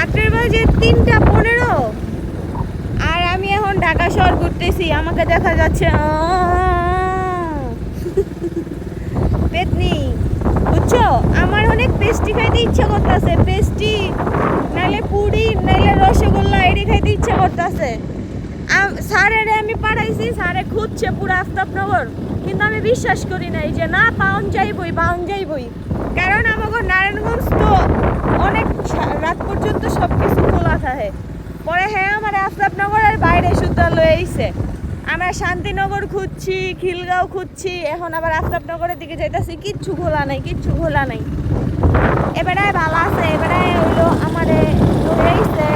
রাত্রের বাজে 3:15 আর আমি এখন ঢাকা শহর ঘুরতেছি। আমাকে দেখা যাচ্ছে পেতনি, বুঝছো? আমার অনেক পেস্টি খাইতে ইচ্ছা করতেছে, পেস্টি নাইলে পুরি নাইলে রসগোল্লা এটি খাইতে ইচ্ছা করতেছে। স্যারের আমি পাঠাইছি, স্যারে খুঁজছে পুরো আফতাবনগর, কিন্তু আমি বিশ্বাস করি নাই যে না পাউন যাইবই। কারণ আমাকে নারায়ণগঞ্জ তো অনেক রাত পর্যন্ত সব কিছু খোলা থাকে। পরে হ্যাঁ আমার আফতাবনগরের বাইরে সুদ্ধা লয়ে আইছে। আমরা শান্তিনগর খুঁজছি, খিলগাঁও খুঁজছি, এখন আবার আফতাবনগরের দিকে যাইতেছি। কিচ্ছু খোলা নাই। এবারে ভালো আছে, এবারে হইলো আমারে লয়ে আইছে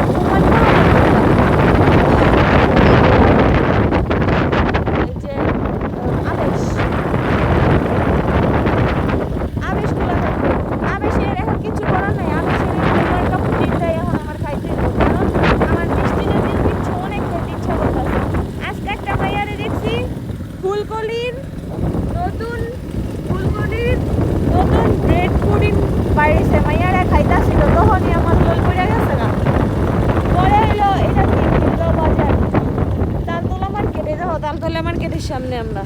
বাইরেছে মাইয়ারা খাইতাছিল, তখনই আমার লোল পড়ে গেছে না। পরে হইলো এটা কি বাজার তালতলা মার্কেটে, দেখো তালতলা মার্কেটের সামনে আমরা,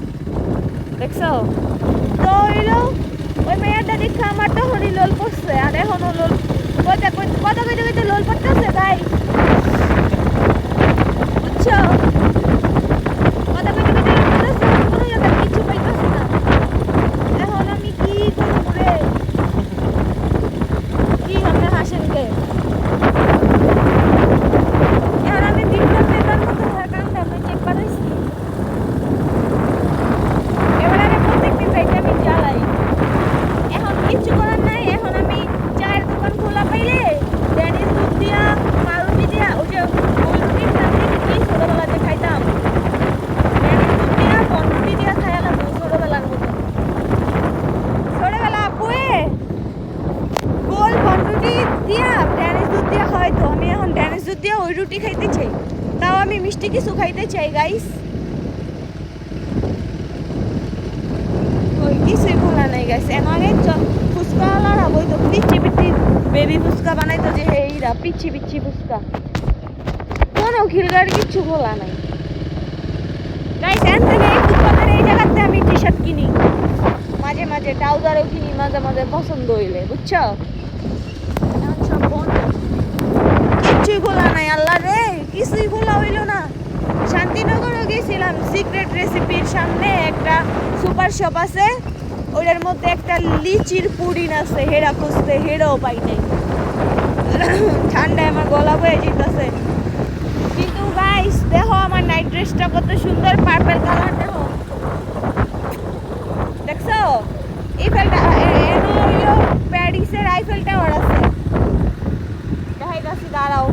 দেখছো তো হইলো ওই মেয়েরটা দেখে আমার তখনই লোল পড়ছে। আর এখনো লোল কথা কইতে লোল পড়তেছে ভাই, বুঝছো? কথা কইতে লোল পড়তেছে, কোনো জায়গায় কিছু পাইতেছে না। এখন আমি কি করব রে? কি আমরা হাসেনকে এখন আমি বিপ্লব নেতার মতো কামটা আমি চেক পাঠাইছি। এবার আমি প্রত্যেকদিন রাইতে আমি জ্বালাই। এখন কিচ্ছু করার নাই। এখন আমি চায়ের দোকান খোলা পাইলে ড্যানিশ দুধ দিয়া পাউরুটি দিয়া, ওই যে গোলরুটির সাথে কি ছোটবেলাতে খাইতাম, ড্যানিশ দুধ দিয়া বনরুটি দিয়া খাইলাম ছোটবেলার মতো। ছোটবেলা আপুয়ে গোল বনরুটি দিয়া ড্যানিশ দুধ দিয়া হয়তো আমি এখন ড্যানিশ দুধ দিয়া ওই রুটি খাইতে চাই, তাও আমি মিষ্টি কিছু খাইতে চাই গাইস। ওই কিছুই খোলা নাই গাইস। আগে ফুচকাওয়ালারা বইতো পিচ্ছি বেবি ফুচকা বানাইতো, যে এইরা পিচ্ছি ফুচকা, কোনো খিলগার কিচ্ছু খোলা নাই গাইস। এখানে ফুটপাতের এই জায়গাতে আমি টি শার্ট কিনি, মাঝে ট্রাউজারও কিনি, মাঝে পছন্দ হইলে, বুঝছো? সব বন্ধ, কিছুই খোলা নাই। আল্লাহ রে, কিছুই খোলা হইল না। শান্তিনগরও গেছিলাম, সিক্রেট রেসিপির সামনে একটা সুপার শপ আছে, ওইটার মধ্যে একটা লিচির পুডিং আছে, হেরা খুঁজতে হেরাও পাই নাই। ঠান্ডায় আমার গলা বয়ে যেতেছে। কিন্তু গাইস দেখো আমার নাইট ড্রেসটা কত সুন্দর, পার্পল কালার, দেখো, দেখছো? এইফেলটা হইলো প্যারিসের আইফেল টাওয়ার আছে, দেখাইতাছি, দাঁড়াও।